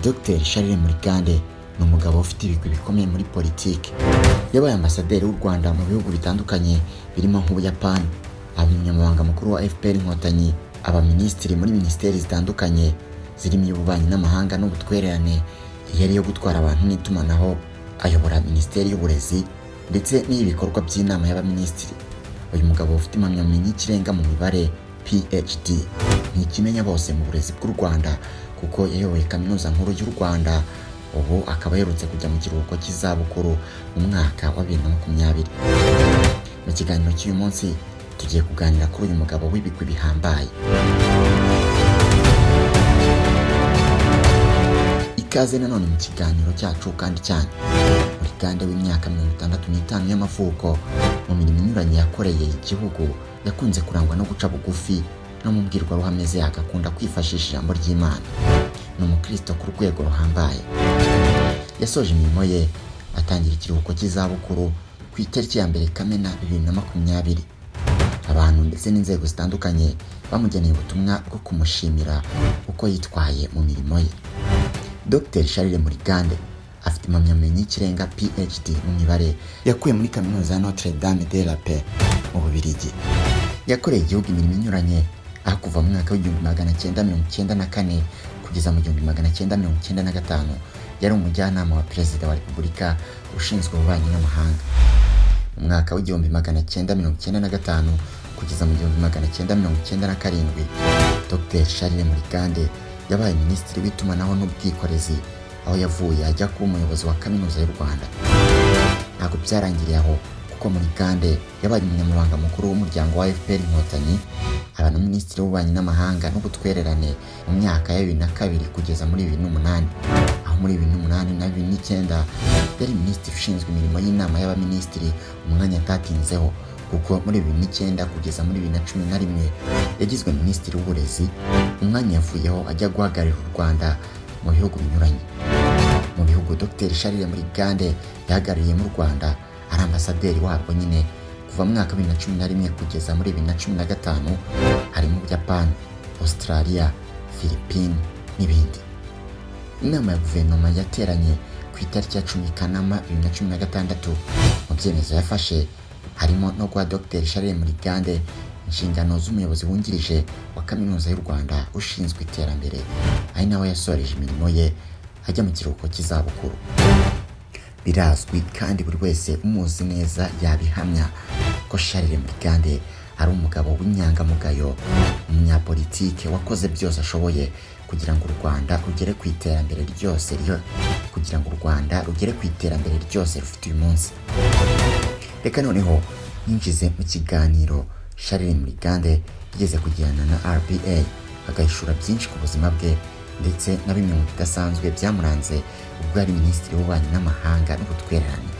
Dr Charles Murigande ni umugabo ufite ibigwi bikomeye muri politiki. Yabaye ambasaderi w'u Rwanda mu bihugu bitandukanye birimo nk'Ubuyapani, umunyamabanga mukuru wa FPR Inkotanyi, abaminisitiri muri minisiteri zitandukanye zirimo iy'ububanyi n'amahanga n'ubutwererane, yari yo gutwara abantu n'itumanaho, ayobora minisiteri y'uburezi ndetse n'iy'ibikorwa by'inama y'abaminisitiri. Uyu mugabo ufite impamyabumenyi y'ikirenga mu mibare PhD ni ikimenya bose mu burezi bw'u Rwanda kuko yayoboye kaminuza nkuru y'u Rwanda. Ubu akaba aherutse kujya mu kiruhuko cy'izabukuru mu mwaka wa 2020. Mu kiganiro cy'uyu munsi tugiye kuganira kuri uyu mugabo w'ibigwi bihambaye. Ikaze nanone mu kiganiro cyacu kandi cyane. Murigande w'imyaka 65 y'amavuko, mu mirimo inyuranye yakoreye igihugu, yakunze kurangwa no guca bugufi no mu mbwirwaruhame ze agakunda kwifashisha ijambo ry'Imana. Ni umukristo ku rwego ruhambaye. Yasoje imirimo ye atangira ikiruhuko cy'izabukuru ku itariki ya 1 Kamena 2020. Abantu ndetse n'inzego zitandukanye bamugeneye ubutumwa bwo kumushimira uko yitwaye mu mirimo ye. Dr Charles Murigande afite impamyabumenyi y'ikirenga PhD mu mibare yakuye muri kaminuza ya Notre Dame de la Paix mu Bubiligi. Yakoreye igihugu imirimo inyuranye aho kuva mu mwaka w'1994 kugeza mu 1995 yari umujyanama wa Perezida wa Repubulika ushinzwe ububanyi n'amahanga. Mu mwaka w'1995 kugeza mu 1997 Dr Charles Murigande yabaye minisitiri w'itumanaho n'ubwikorezi, aho yavuye ajya kuba umuyobozi wa kaminuza y'u Rwanda. Ntabwo byarangiriye aho kuko Murigande yabaye umunyamabanga mukuru w'umuryango wa FPR Inkotanyi, aba na minisitiri w'ububanyi n'amahanga n'ubutwererane mu myaka ya 2002 kugeza muri 2008. Aho muri 2008 na 2009 yari minisitiri ushinzwe imirimo y'inama y'abaminisitiri, umwanya atatinzeho kuko muri 2009 kugeza muri 2011 yagizwe minisitiri w'uburezi, umwanya yavuyeho ajya guhagararira u Rwanda mu bihugu binyuranye. Mu bihugu Dr Charles Murigande yahagarariye mu Rwanda ari ambasaderi warwo nyine kuva mu mwaka 2011 kugeza muri 2015, harimo Japan, Australia, Philippines n'ibindi. Inama ya guverinoma yateranye ku itariki ya 10 Kanama 2016. Mu byemezo yafashe harimo no guha Dr Charles Murigande inshingano z'umuyobozi wungirije wa kaminuza y'u Rwanda ushinzwe iterambere, ari nawe yasoreje imirimo ye ajya mu kiruhuko cy'izabukuru. Birazwi kandi buri wese umuzi neza yabihamya ko Charles Murigande ari umugabo w'inyangamugayo, umunyapolitike wakoze byose ashoboye kugira ngo u Rwanda rugere ku iterambere ryose rufite uyu munsi. Reka noneho yinjize mu kiganiro Charles Murigande yigeze kugirana na RBA, agahishura byinshi ku buzima bwe ndetse na bimwe mu bidasanzwe byamuranze ubwo ari minisitiri w'ububanyi n'amahanga n'ubutwererane.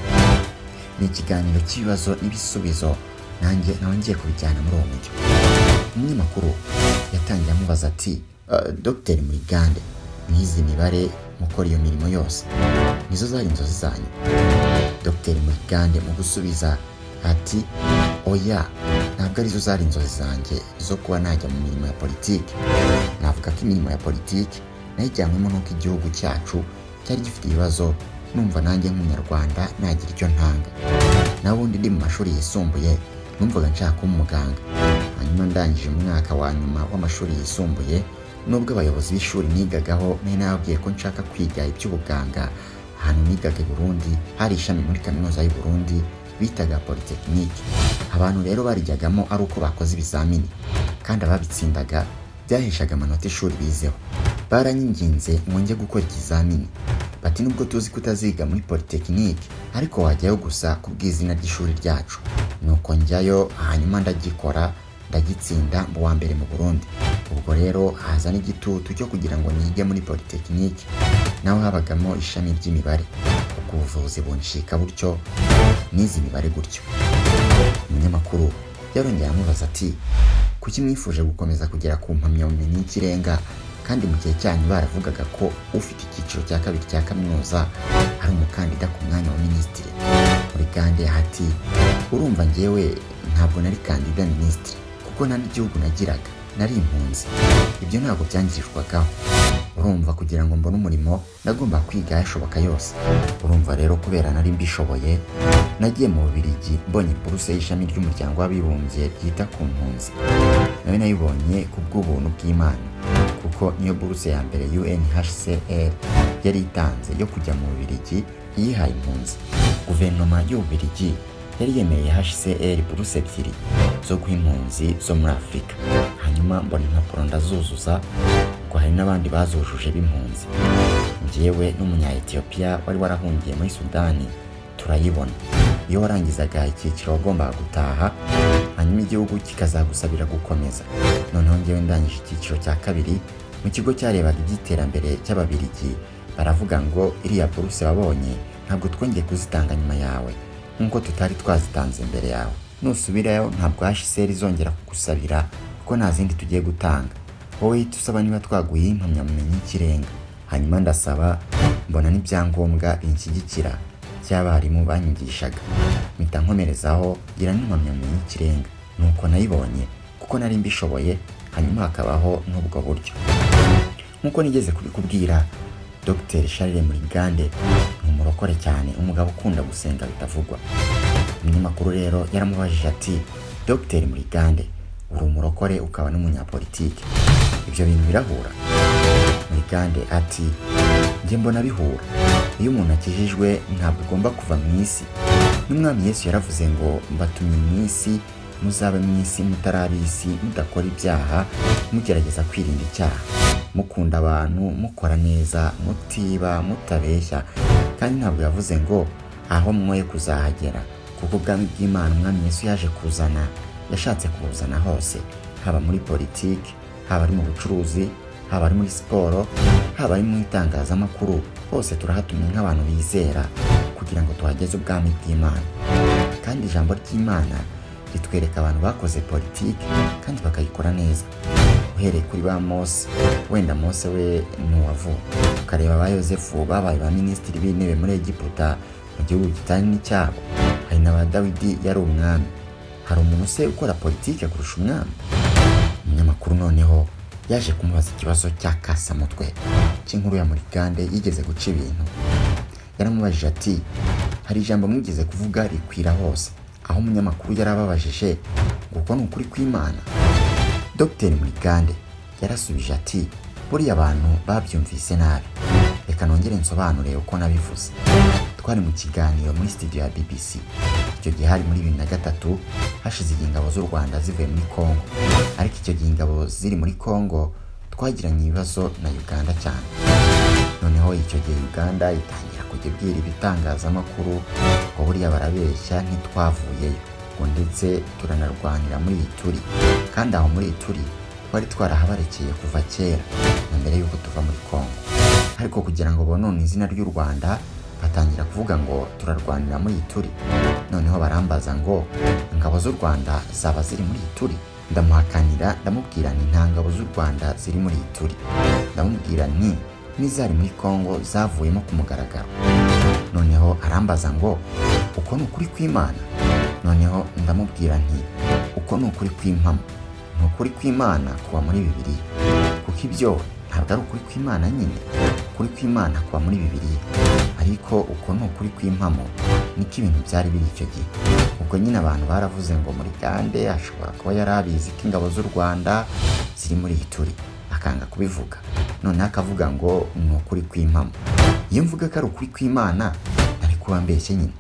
Ni ikiganiro cy'ibibazo n'ibisubizo, nanjye ngiye kubijyana muri uwo mujyo. Umunyamakuru yatangiye amubaza ati Dr Murigande, mwize imibare mukora iyo mirimo yose, nizo zari inzozi zanyu? Dr Murigande mu gusubiza ati oya, ntabwo arizo zari inzozi zanjye zo kuba najya mu mirimo ya politiki. Navuga ko imirimo ya politiki nayijyanwemo n'uko igihugu cyacu cyari gifite ibibazo, numva nanjye nk'umunyarwanda nagira icyo ntanga. Na wundi ndi mu mashuri yisumbuye numvaga nshaka kuba umuganga. Hanyuma ndangije mu mwaka wa nyuma w'amashuri yisumbuye, nubwo abayobozi b'ishuri nigagaho nari nababwiye ko nshaka kwiga iby'ubuganga, ahantu nigaga i Burundi hari ishami muri kaminuza y'u Burundi bitaga Polytechnique. Abantu rero barijyagamo ari uko bakoze ibizamini, kandi ababitsindaga byaheshaga amanota ishuri bizeho. Baranyinginze ngo njye gukora ikizamini, bati nubwo tuzi kutaziga muri Polytechnique ariko wajyayo gusa kubw'izina ry'ishuri ryacu. Nuko njyayo, hanyuma ndagikora, ndagitsinda mu wa mbere mu Burundi. Ubwo rero haza n'igitutu cyo kugira ngo nige muri Polytechnique, naho habagamo ishami ry'imibare. Ubuvuzi bunshika butyo, nize imibare gutyo. Umunyamakuru yarongera amubaza ati kuki mwifuje gukomeza kugera ku mpamyabumenyi y'ikirenga kandi mu gihe cyanyu baravugaga ko ufite icyiciro cya 2 cya kaminuza ari umukandida ku mwanya wa minisitiri? Murigande ati urumva njyewe ntabwo nari kandida minisitiri kuko nta n'igihugu nagiraga, nari impunzi, ibyo ntabwo byangirirwagaho. Urumva kugira ngo mbone umurimo nagomba kwiga yashoboka yose. Urumva rero kubera nari mbishoboye nagiye mu Bubiligi mbonye buruse y'ishami ry'umuryango w'abibumbye ryita ku mpunzi. Nawe nayibonye ku bw'ubuntu bw'Imana kuko niyo buruse ya mbere UNHCR yari itanze yo kujya mu Bubiligi yihaye impunzi. Guverinoma y'Ububiligi yari yemeye HCR buruse ebyiri zo guha impunzi zo muri Afurika. Hanyuma mbona impapuro ndazuzuza ko hari n'abandi bazujuje b'impunzi. Njyewe n'umunya-Ethiopia wari warahungiye muri Sudani turayibona. Iyo warangizaga icyiciro wagombaga gutaha, hanyuma igihugu kikazagusabira gukomeza. Noneho njyewe ndangije icyiciro cya kabiri mu kigo cyarebaga iby'iterambere cy'Ababiligi, baravuga ngo iriya buruse wabonye ntabwo twongeye kuzitanga nyuma yawe nk'uko tutari twazitanze imbere yawe. Nusubirayo ntabwo HCR izongera kugusabira kuko nta zindi tugiye gutanga. Wowe tusaba niba twaguye impamyabumenyi y'ikirenga. Hanyuma ndasaba mbona n'ibyangombwa binshyigikira by'abarimu banyigishaga. Mpita nkomerezaho gira n'impamyabumenyi y'ikirenga. Nuko nayibonye kuko nari mbishoboye, hanyuma hakabaho n'ubwo buryo. Nk'uko nigeze kubikubwira, Dr. Charles Murigande ni umurokore cyane, umugabo ukunda gusenga bitavugwa. Umunyamakuru rero yaramubajije ati, Dr. Murigande, uri umurokore ukaba n'umunyapolitike, ibyo bintu birahura? Murigande ati, njye mbona bihura. Iyo umuntu akijijwe ntabwo ugomba kuva mu isi. N'umwami Yesu yaravuze ngo mbatumye mu isi, muzabe mu isi mutarabisi, mudakora ibyaha, mugerageza kwirinda icyaha, mukunda abantu, mukora neza, mutiba, mutabeshya. Kandi ntabwo yavuze ngo aho mwoye kuzahagera, kuko ubwami bw'Imana umwami Yesu yaje kuzana yashatse kubuzana hose, haba muri politiki, haba ari mu bucuruzi, haba ari muri siporo, haba ari mu itangazamakuru. Hose turahatumye nk'abantu bizera kugira ngo tuhageze ubwami bw'Imana. Kandi ijambo ry'Imana ritwereka abantu bakoze politiki kandi bakayikora neza, uhereye kuri ba Mose. Wenda Mose we n'uwavuga, ukareba ba Yosefu babaye ba minisitiri b'intebe muri Egiputa mu gihugu kitari n'icyabo. Hari na ba Dawidi yari umwami. Hari umuntu se ukora politiki kurusha umwami? Umunyamakuru noneho yaje kumubaza ikibazo cy'akasamutwe cy'inkuru ya Murigande yigeze guca ibintu. Yaramubajije ati, hari ijambo mwigeze kuvuga rikwira hose, aho umunyamakuru yarababajije ngo uko ni ukuri kw'Imana? Dr. Murigande yarasubije ati, buriya abantu babyumvise nabi, reka nongere nsobanure uko nabivuze. Twari mu kiganiro muri studio ya BBC. Icyo gihe hari muri 2003, hashize igihe ingabo z'u Rwanda zivuye muri Congo. Ariko icyo gihe ingabo ziri muri Congo twagiranye ibibazo na Uganda cyane. Noneho icyo gihe Uganda itangira kujya ibwira ibitangazamakuru ngo buriya barabeshya ntitwavuyeyo, ngo ndetse turanarwanira muri Ituri. Kandi aho muri Ituri twari twarahabarekeye kuva kera na mbere y'uko tuva muri Congo. Ariko kugira ngo bonone izina ry'u Rwanda batangira kuvuga ngo turarwanira muri Ituri. Noneho barambaza ngo ingabo z'u Rwanda zaba ziri muri Ituri. Ndamuhakanira, ndamubwira nti nta ngabo z'u Rwanda ziri muri Ituri. Ndamubwira nti n'izari muri Congo zavuyemo ku mugaragaro. Noneho arambaza ngo uko ni ukuri kw'Imana? Noneho ndamubwira nti uko ni ukuri kw'impamo, ni ukuri kw'Imana kuba muri Bibiliya, kuko ibyo ntabwo ari ukuri kw'Imana nyine. Ukuri kw'Imana kuba muri Bibiliya, ariko uko ni ukuri kw'impamo niko ibintu byari biri icyo gihe. Ubwo nyine abantu baravuze ngo Murigande ashobora kuba yari abizi ko ingabo z'u Rwanda ziri muri Ituri, akanga kubivuga. None akavuga ngo ni ukuri kw'impamo. Iyo mvuga ko ari ukuri kw'Imana nari kuba mbeshye nyine.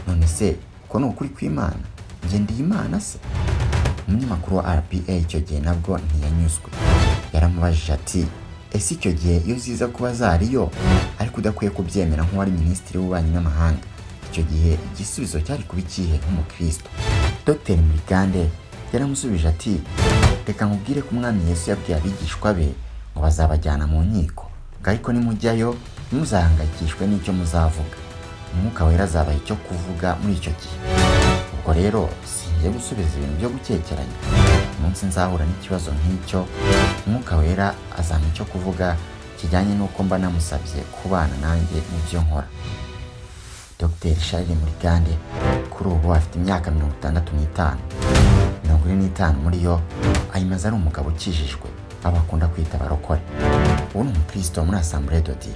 None se uko ni ukuri kw'Imana, njye ndi Imana se? Umunyamakuru wa RPA icyo gihe nabwo ntiyanyuzwe. Yaramubajije ati, ese icyo gihe iyo ziza kuba zariyo ariko udakwiye kubyemera nk'uwari minisitiri w'ububanyi n'amahanga, icyo gihe igisubizo cyari kuba ikihe nk'umukristo? Dr. Murigande yaramusubije ati, reka nkubwire ko umwami Yesu yabwiye abigishwa be ngo bazabajyana mu nkiko, ngo ariko nimujyayo ntimuzahangayikishwe n'icyo muzavuga, Umwuka Wera azabaha icyo kuvuga muri icyo gihe. Ubwo rero singiye gusubiza ibintu byo gukekeranya. Umunsi nzahura n'ikibazo nk'icyo, Umwuka Wera azampa icyo kuvuga kijyanye n'uko mba namusabye kubana nanjye mu byo nkora. Dr. Charles Murigande kuri ubu afite imyaka 65. 45 muri yo ayimaze ari umugabo ukijijwe abo akunda kwita abarokore. Uwo ni umukristo muri Assemblée de Dieu.